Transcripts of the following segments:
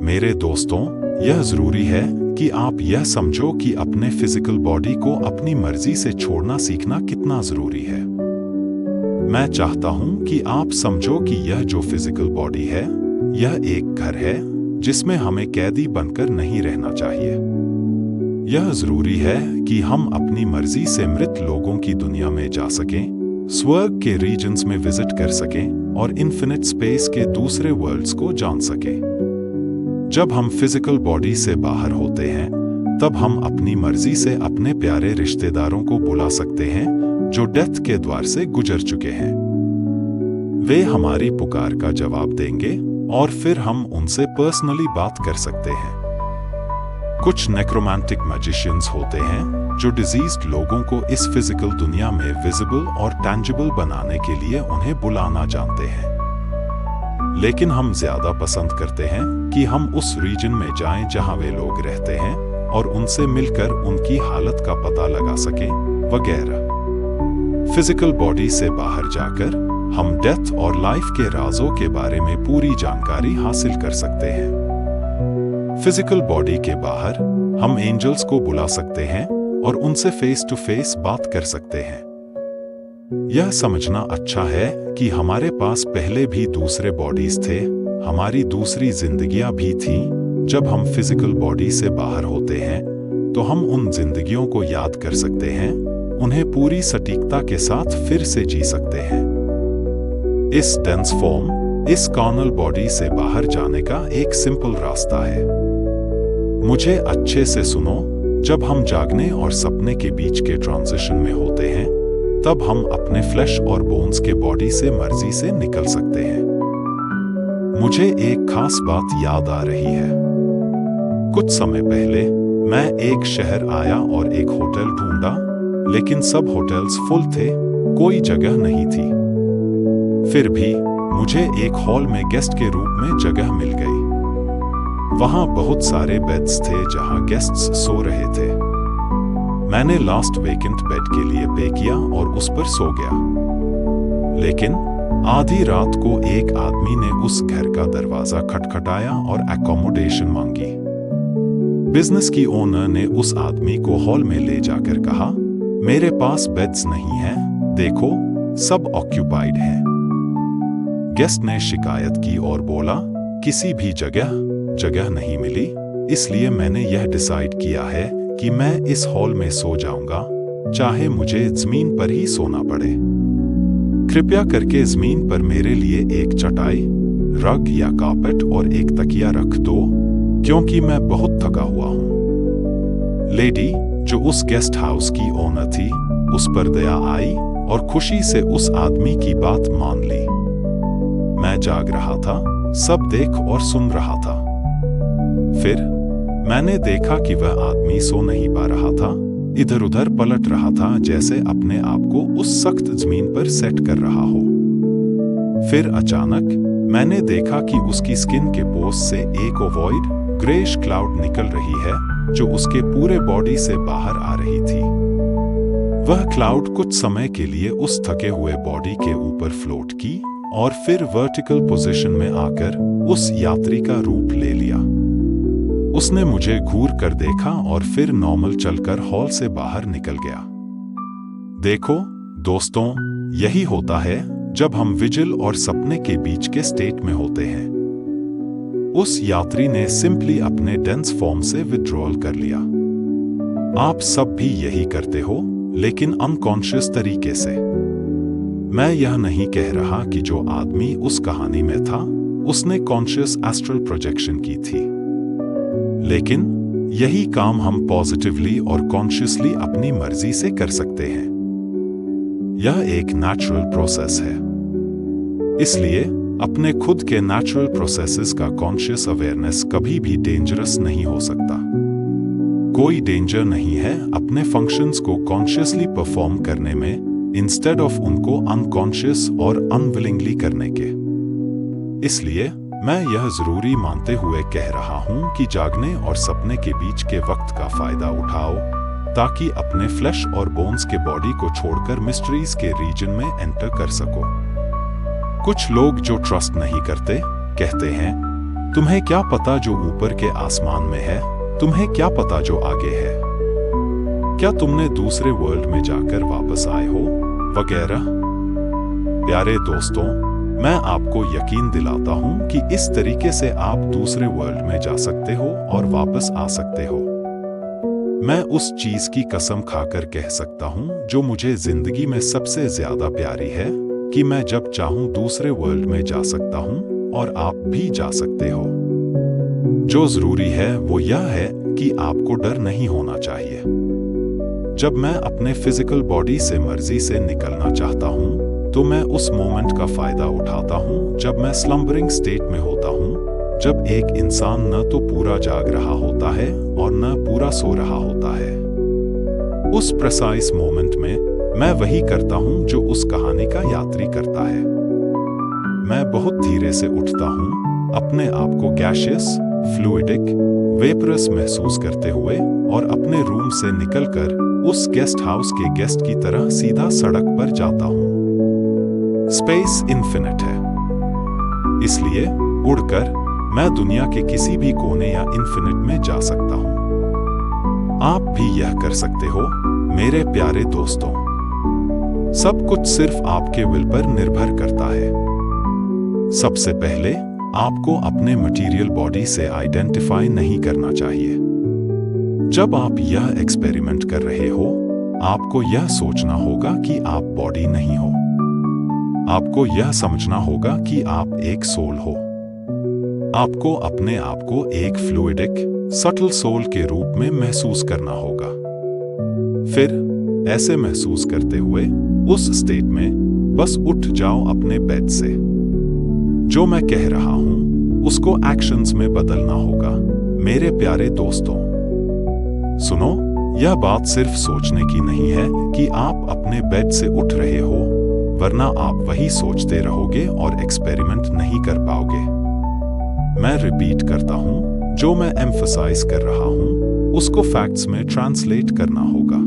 मेरे दोस्तों, यह जरूरी है कि आप यह समझो कि अपने फिजिकल बॉडी को अपनी मर्जी से छोड़ना सीखना कितना जरूरी है। मैं चाहता हूं कि आप समझो कि यह जो फिजिकल बॉडी है, यह एक घर है जिसमें हमें कैदी बनकर नहीं रहना चाहिए। यह जरूरी है कि हम अपनी मर्जी से मृत लोगों की दुनिया में जा सकें, स्वर्ग के रीजन्स में विजिट कर सकें और इन्फिनिट स्पेस के दूसरे वर्ल्ड्स को जान सकें। जब हम फिजिकल बॉडी से बाहर होते हैं, तब हम अपनी मर्जी से अपने प्यारे रिश्तेदारों को बुला सकते हैं जो डेथ के द्वार से गुजर चुके हैं। वे हमारी पुकार का जवाब देंगे और फिर हम उनसे पर्सनली बात कर सकते हैं। कुछ नेक्रोमांटिक मैजिशियंस होते हैं जो डिजीज्ड लोगों को इस फिजिकल दुनिया में विजिबल और टैंजिबल बनाने के लिए उन्हें बुलाना जानते हैं। लेकिन हम ज्यादा पसंद करते हैं कि हम उस रीजन में जाएं जहां वे लोग रहते हैं और उनसे मिलकर उनकी हालत का पता लगा सकें वगैरह। फिजिकल बॉडी से बाहर जाकर हम डेथ और लाइफ के राजों के बारे में पूरी जानकारी हासिल कर सकते हैं। फिजिकल बॉडी के बाहर हम एंजल्स को बुला सकते हैं और उनसे फेस टू फेस बात कर सकते हैं। यह समझना अच्छा है कि हमारे पास पहले भी दूसरे बॉडीज थे, हमारी दूसरी जिंदगियां भी थीं। जब हम फिजिकल बॉडी से बाहर होते हैं तो हम उन जिंदगियों को याद कर सकते हैं, उन्हें पूरी सटीकता के साथ फिर से जी सकते हैं। इस डेंस फॉर्म, इस कार्नल बॉडी से बाहर जाने का एक सिंपल रास्ता है। मुझे अच्छे से सुनो, जब हम जागने और सपने के बीच के ट्रांजिशन में होते हैं, तब हम अपने फ्लैश और बोन्स के बॉडी से मर्जी से निकल सकते हैं। मुझे एक खास बात याद आ रही है। कुछ समय पहले मैं एक शहर आया और एक होटल ढूंढा, लेकिन सब होटल्स फुल थे, कोई जगह नहीं थी। फिर भी मुझे एक हॉल में गेस्ट के रूप में जगह मिल गई। वहां बहुत सारे बेड्स थे जहां गेस्ट्स सो रहे थे। मैंने लास्ट वेकेंट बेड के लिए पे किया और उस पर सो गया। लेकिन आधी रात को एक आदमी ने उस घर का दरवाजा खटखटाया और अकोमोडेशन मांगी। बिजनेस की ओनर ने उस आदमी को हॉल में ले जाकर कहा, मेरे पास बेड्स नहीं हैं, देखो सब ऑक्यूपाइड हैं। गेस्ट ने शिकायत की और बोला, किसी भी जगह नहीं मिली, इसलिए मैंने यह डिसाइड किया है कि मैं इस हॉल में सो जाऊंगा, चाहे मुझे जमीन पर ही सोना पड़े। कृपया करके जमीन पर मेरे लिए एक चटाई, रग या कार्पेट और एक तकिया रख दो, क्योंकि मैं बहुत थका हुआ हूं। लेडी, जो उस गेस्ट हाउस की ओनर थी, उस पर दया आई और खुशी से उस आदमी की बात मान ली। मैं जाग रहा था, सब देख और सुन रहा था। फिर मैंने देखा कि वह आदमी सो नहीं पा रहा था, इधर उधर पलट रहा था जैसे अपने आप को उस सख्त जमीन पर सेट कर रहा हो। फिर अचानक मैंने देखा कि उसकी स्किन के पोर्स से एक ओवॉइड ग्रेश क्लाउड निकल रही है जो उसके पूरे बॉडी से बाहर आ रही थी। वह क्लाउड कुछ समय के लिए उस थके हुए बॉडी के ऊपर फ्लोट की और फिर वर्टिकल पोजीशन में आकर उस यात्री का रूप ले लिया। उसने मुझे घूर कर देखा और फिर नॉर्मल चलकर हॉल से बाहर निकल गया। देखो दोस्तों, यही होता है जब हम विजिल और सपने के बीच के स्टेट में होते हैं। उस यात्री ने सिंपली अपने डेंस फॉर्म से विड्रॉल कर लिया। आप सब भी यही करते हो, लेकिन अनकॉन्शियस तरीके से। मैं यह नहीं कह रहा कि जो आदमी उस कहानी में था उसने कॉन्शियस एस्ट्रल प्रोजेक्शन की थी, लेकिन यही काम हम पॉजिटिवली और कॉन्शियसली अपनी मर्जी से कर सकते हैं। यह एक नेचुरल प्रोसेस है, इसलिए अपने खुद के नेचुरल प्रोसेसेस का कॉन्शियस अवेयरनेस कभी भी डेंजरस नहीं हो सकता। कोई डेंजर नहीं है अपने फंक्शंस को कॉन्शियसली परफॉर्म करने में, इंस्टेड ऑफ उनको अनकॉन्शियस और अनविलिंगली करने के। इसलिए मैं यह जरूरी मानते हुए कह रहा हूं कि जागने और सपने के बीच के वक्त का फायदा उठाओ, ताकि अपने फ्लैश और बोन्स के बॉडी को छोड़कर मिस्ट्रीज के रीजन में एंटर कर सको। कुछ लोग जो ट्रस्ट नहीं करते कहते हैं तुम्हें क्या पता जो ऊपर के आसमान में है, तुम्हें क्या पता जो आगे है, क्या तुमने दूसरे वर्ल्ड में जाकर वापस आए हो, वगैरह। प्यारे दोस्तों, मैं आपको यकीन दिलाता हूं कि इस तरीके से आप दूसरे वर्ल्ड में जा सकते हो और वापस आ सकते हो। मैं उस चीज की कसम खाकर कह सकता हूं जो मुझे जिंदगी में सबसे ज्यादा प्यारी है, कि मैं जब चाहूं दूसरे वर्ल्ड में जा सकता हूं और आप भी जा सकते हो। जो जरूरी है वो यह है कि आपको डर नहीं होना चाहिए। जब मैं अपने फिजिकल बॉडी से मर्जी से निकलना चाहता हूं, तो मैं उस मोमेंट का फायदा उठाता हूं जब मैं स्लम्बरिंग स्टेट में होता हूं, जब एक इंसान न तो पूरा जाग रहा होता है और न पूरा सो रहा होता है। उस प्रेसाइज मोमेंट में मैं वही करता हूं जो उस कहानी का यात्री करता है। मैं बहुत धीरे से उठता हूं, अपने आप को गैशियस, फ्लूइडिक, वेपरस महसूस करते हुए और अपने रूम से निकलकर उस गेस्ट हाउस के गेस्ट की तरह सीधा सड़क पर जाता हूं। स्पेस इन्फिनिट है, इसलिए उड़कर मैं दुनिया के किसी भी कोने या इन्फिनिट में जा सकता हूं। आप भी यह कर सकते हो मेरे प्यारे दोस्तों। सब कुछ सिर्फ आपके विल पर निर्भर करता है। सबसे पहले आपको अपने मटेरियल बॉडी से आइडेंटिफाई नहीं करना चाहिए। जब आप यह एक्सपेरिमेंट कर रहे हो, आपको यह सोचना होगा कि आप बॉडी नहीं हो। आपको यह समझना होगा कि आप एक सोल हो। आपको अपने आप को एक फ्लूइडिक, सटल सोल के रूप में महसूस करना होगा। फिर ऐसे महसूस करते हुए उस स्टेट में बस उठ जाओ अपने बेड से। जो मैं कह रहा हूं उसको एक्शंस में बदलना होगा मेरे प्यारे दोस्तों। सुनो, यह बात सिर्फ सोचने की नहीं है कि आप अपने बेड से उठ रहे हो, वरना आप वही सोचते रहोगे और एक्सपेरिमेंट नहीं कर पाओगे। मैं रिपीट करता हूं, जो मैं एम्फसाइज कर रहा हूं उसको फैक्ट्स में ट्रांसलेट करना होगा।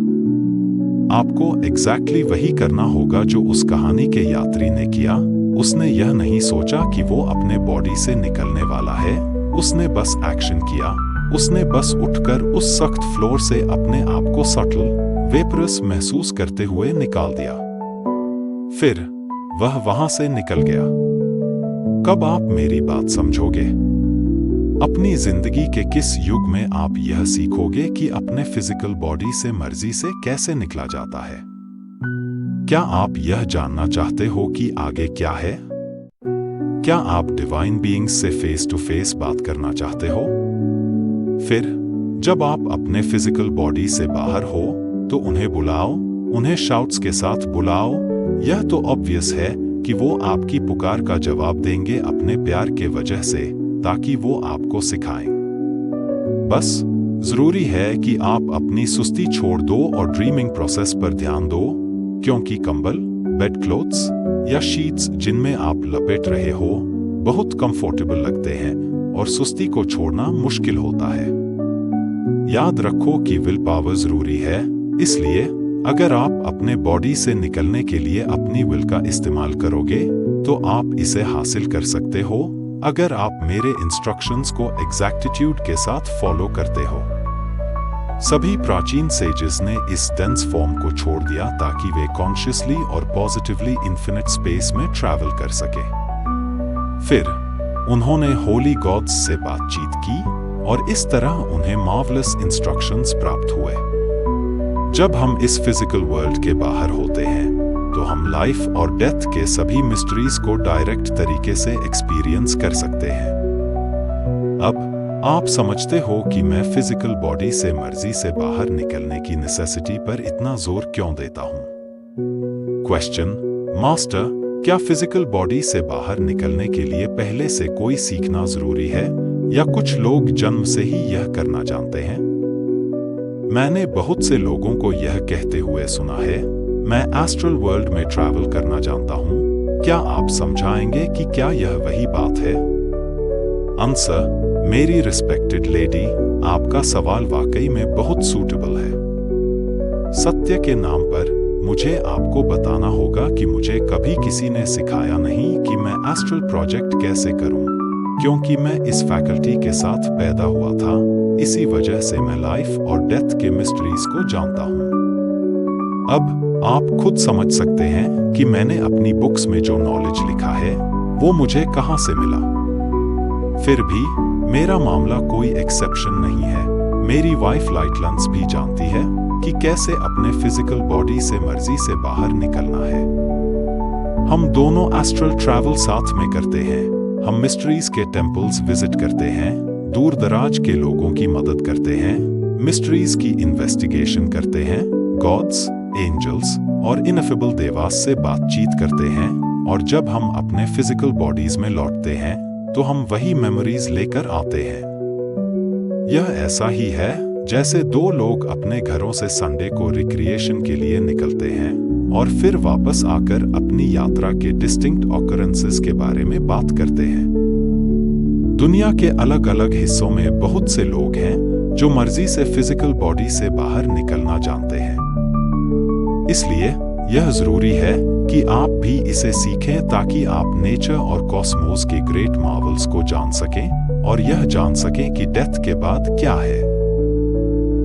आपको एग्जैक्टली वही करना होगा जो उस कहानी के यात्री ने किया। उसने यह नहीं सोचा कि वो अपने बॉडी से निकलने वाला है, उसने बस एक्शन किया। उसने बस उठकर उस सख्त फ्लोर से अपने आप को सटल, वेपरस महसूस करते हुए निकाल दिया। फिर वह वहां से निकल गया। कब आप मेरी बात समझोगे? अपनी जिंदगी के किस युग में आप यह सीखोगे कि अपने फिजिकल बॉडी से मर्जी से कैसे निकला जाता है? क्या आप यह जानना चाहते हो कि आगे क्या है? क्या आप डिवाइन बीइंग्स से फेस टू फेस बात करना चाहते हो? फिर जब आप अपने फिजिकल बॉडी से बाहर हो तो उन्हें बुलाओ, उन्हें शाउट्स के साथ बुलाओ। यह तो ऑब्वियस है कि वो आपकी पुकार का जवाब देंगे अपने प्यार के वजह से, ताकि वो आपको सिखाएं। बस जरूरी है कि आप अपनी सुस्ती छोड़ दो और ड्रीमिंग प्रोसेस पर ध्यान दो, क्योंकि कंबल, बेड क्लोथ्स या शीट्स जिनमें आप लपेट रहे हो बहुत कंफर्टेबल लगते हैं और सुस्ती को छोड़ना मुश्किल होता है। याद रखो कि विल पावर जरूरी है, इसलिए अगर आप अपने बॉडी से निकलने के लिए अपनी विल का इस्तेमाल करोगे तो आप इसे हासिल कर सकते हो, अगर आप मेरे इंस्ट्रक्शंस को एग्जैक्टिट्यूड के साथ फॉलो करते हो। सभी प्राचीन सेजेस ने इस डेंस फॉर्म को छोड़ दिया ताकि वे कॉन्शियसली और पॉजिटिवली इन्फिनिट स्पेस में ट्रैवल कर सके। फिर उन्होंने होली गॉड्स से बातचीत की और इस तरह उन्हें मार्वलस इंस्ट्रक्शंस प्राप्त हुए। जब हम इस फिजिकल वर्ल्ड के बाहर होते हैं तो हम लाइफ और डेथ के सभी मिस्ट्रीज को डायरेक्ट तरीके से एक्सपीरियंस कर सकते हैं। अब आप समझते हो कि मैं फिजिकल बॉडी से मर्जी से बाहर निकलने की नेसेसिटी पर इतना जोर क्यों देता हूं। क्वेश्चन, मास्टर, क्या फिजिकल बॉडी से बाहर निकलने के लिए पहले से कोई सीखना जरूरी है या कुछ लोग जन्म से ही यह करना जानते हैं? मैंने बहुत से लोगों को यह कहते हुए सुना है, मैं एस्ट्रल वर्ल्ड में ट्रैवल करना जानता हूं। क्या आप समझाएंगे कि क्या यह वही बात है? आंसर, मेरी रिस्पेक्टेड लेडी, आपका सवाल वाकई में बहुत सूटेबल है। सत्य के नाम पर मुझे आपको बताना होगा कि मुझे कभी किसी ने सिखाया नहीं कि मैं एस्ट्रल प्रोजेक्ट कैसे करूं। क्योंकि मैं इस फैकल्टी के साथ पैदा हुआ था, इसी वजह से मैं लाइफ और डेथ के मिस्ट्रीज को जानता हूँ। अब आप खुद समझ सकते हैं कि मैंने अपनी बुक्स में जो नॉलेज लिखा है वो मुझे कहाँ से मिला। फिर भी मेरा मामला कोई एक्सेप्शन नहीं है। मेरी वाइफ लाइटलंस भी जानती है कि कैसे अपने फिजिकल बॉडी से मर्जी से बाहर निकलना है। हम दोनों एस्ट्रल ट्रैवल साथ में करते हैं। हम मिस्ट्रीज के टेम्पल्स विजिट करते हैं, दूर दराज के लोगों की मदद करते हैं, मिस्ट्रीज की इन्वेस्टिगेशन करते हैं, गॉड्स, एंजल्स और इनफेबल देवास से बातचीत करते हैं, और जब हम अपने फिजिकल बॉडीज में लौटते हैं तो हम वही मेमोरीज लेकर आते हैं। यह ऐसा ही है जैसे दो लोग अपने घरों से संडे को रिक्रिएशन के लिए निकलते हैं और फिर वापस आकर अपनी यात्रा के डिस्टिंक्ट ऑकरेंसेस के बारे में बात करते हैं। दुनिया के अलग अलग हिस्सों में बहुत से लोग हैं जो मर्जी से फिजिकल बॉडी से बाहर निकलना जानते हैं। इसलिए यह जरूरी है कि आप भी इसे सीखें ताकि आप नेचर और कॉस्मोस के ग्रेट मार्वल्स को जान सकें और यह जान सकें कि डेथ के बाद क्या है।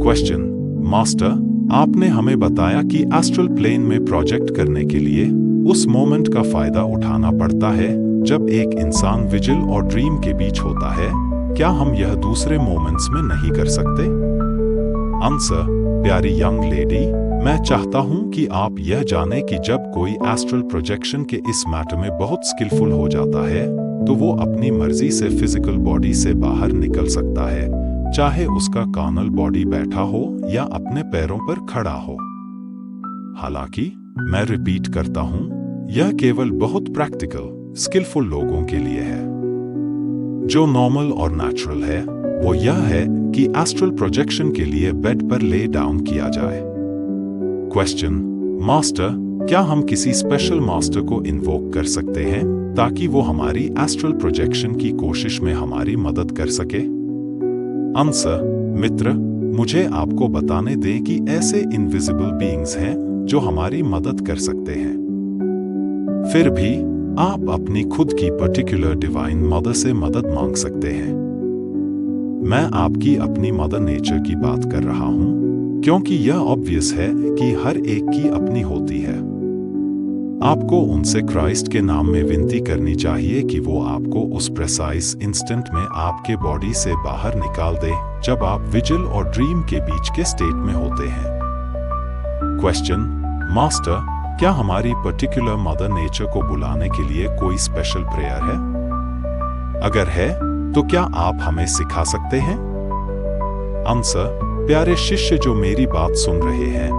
क्वेश्चन: मास्टर, आपने हमें बताया कि एस्ट्रल प्लेन में प्रोजेक्ट करने के लिए उस मोमेंट का फायदा उठाना पड़ता है जब एक इंसान विजिल और ड्रीम के बीच होता है। क्या हम यह दूसरे मोमेंट्स में नहीं कर सकते? आंसर: प्यारी यंग लेडी, मैं चाहता हूं कि आप यह जानें कि जब कोई एस्ट्रल प्रोजेक्शन के इस मैटर में बहुत स्किलफुल हो जाता है तो वो अपनी मर्जी से फिजिकल बॉडी से बाहर निकल सकता है, चाहे उसका कार्नल बॉडी बैठा हो या अपने पैरों पर खड़ा हो। हालांकि मैं रिपीट करता हूं, यह केवल बहुत प्रैक्टिकल, स्किलफुल लोगों के लिए है। जो नॉर्मल और नेचुरल है वो यह है कि एस्ट्रल प्रोजेक्शन के लिए बेड पर ले डाउन किया जाए। क्वेश्चन: मास्टर, क्या हम किसी स्पेशल मास्टर को इन्वोक कर सकते हैं ताकि वो हमारी एस्ट्रल प्रोजेक्शन की कोशिश में हमारी मदद कर सके? आंसर: मित्र, मुझे आपको बताने दें कि ऐसे इनविजिबल बीइंग्स हैं जो हमारी मदद कर सकते हैं। फिर भी आप अपनी खुद की पर्टिकुलर डिवाइन मदर से मदद मांग सकते हैं। मैं आपकी अपनी मदर नेचर की बात कर रहा हूं क्योंकि यह ऑब्वियस है कि हर एक की अपनी होती है। आपको उनसे क्राइस्ट के नाम में विनती करनी चाहिए कि वो आपको उस प्रेसाइज इंस्टेंट में आपके बॉडी से बाहर निकाल दे जब आप विजिल और ड्रीम के बीच के स्टेट में होते हैं। क्वेश्चन: मास्टर, क्या हमारी पर्टिकुलर मदर नेचर को बुलाने के लिए कोई स्पेशल प्रेयर है? अगर है तो क्या आप हमें सिखा सकते हैं? आंसर: प्यारे शिष्य जो मेरी बात सुन रहे हैं,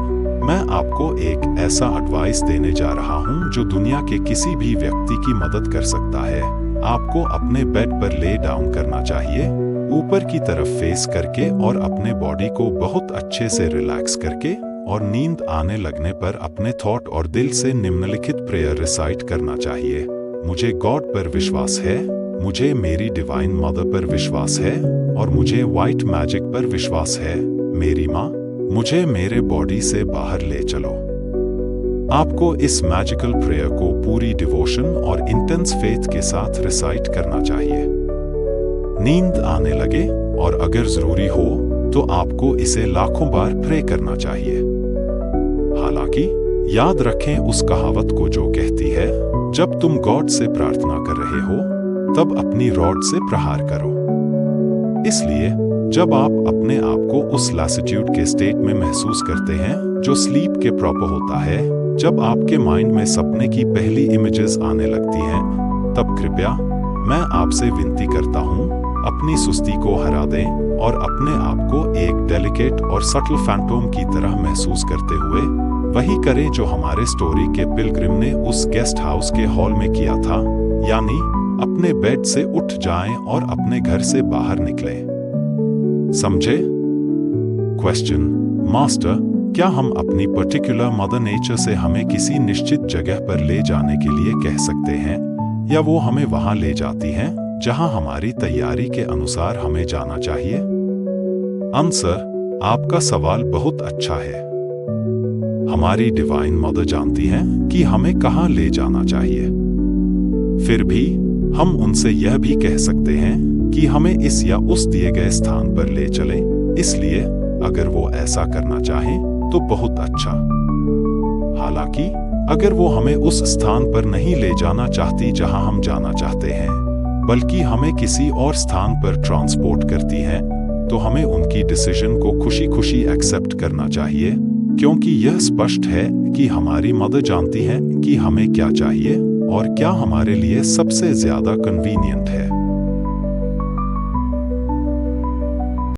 मैं आपको एक ऐसा एडवाइस देने जा रहा हूं जो दुनिया के किसी भी व्यक्ति की मदद कर सकता है। आपको अपने बेड पर ले डाउन करना चाहिए, ऊपर की तरफ फेस करके, और अपने बॉडी को बहुत अच्छे से रिलैक्स करके, और नींद आने लगने पर अपने थॉट और दिल से निम्नलिखित प्रेयर रिसाइट करना चाहिए। मुझे गॉड पर विश्वास है, मुझे मेरी डिवाइन मदर पर विश्वास है, और मुझे व्हाइट मैजिक पर विश्वास है। मेरी माँ, मुझे मेरे बॉडी से बाहर ले चलो। आपको इस मैजिकल प्रेयर को पूरी डिवोशन और इंटेंस फेथ के साथ रिसाइट करना चाहिए। नींद आने लगे और अगर जरूरी हो तो आपको इसे लाखों बार प्रे करना चाहिए। हालांकि याद रखें उस कहावत को जो कहती है, जब तुम गॉड से प्रार्थना कर रहे हो तब अपनी रॉड से प्रहार करो। इसलिए जब आप अपने आप को उस लैसिट्यूड के स्टेट में महसूस करते हैं जो स्लीप के प्रॉपर होता है, जब आपके माइंड में सपने की पहली इमेजेस आने लगती हैं, तब कृपया मैं आपसे विनती करता हूं, अपनी सुस्ती को हरा दें और अपने आप को एक डेलिकेट और सटल फैंटोम की तरह महसूस करते हुए वही करें जो हमारे स्टोरी के पिलग्रिम ने उस गेस्ट हाउस के हॉल में किया था, यानी अपने बेड से उठ जाएं और अपने घर से बाहर निकलें। समझे? क्वेश्चन: मास्टर, क्या हम अपनी पर्टिकुलर मदर नेचर से हमें किसी निश्चित जगह पर ले जाने के लिए कह सकते हैं, या वो हमें वहां ले जाती हैं जहां हमारी तैयारी के अनुसार हमें जाना चाहिए? आंसर: आपका सवाल बहुत अच्छा है। हमारी डिवाइन मदर जानती हैं कि हमें कहां ले जाना चाहिए। फिर भी हम उनसे यह भी कह सकते हैं कि हमें इस या उस दिए गए स्थान पर ले चलें, इसलिए अगर वो ऐसा करना चाहें तो बहुत अच्छा। हालांकि अगर वो हमें उस स्थान पर नहीं ले जाना चाहती जहां हम जाना चाहते हैं, बल्कि हमें किसी और स्थान पर ट्रांसपोर्ट करती है, तो हमें उनकी डिसीजन को खुशी खुशी एक्सेप्ट करना चाहिए, क्योंकि यह स्पष्ट है कि हमारी मदर जानती है कि हमें क्या चाहिए और क्या हमारे लिए सबसे ज्यादा कन्वीनियंट है।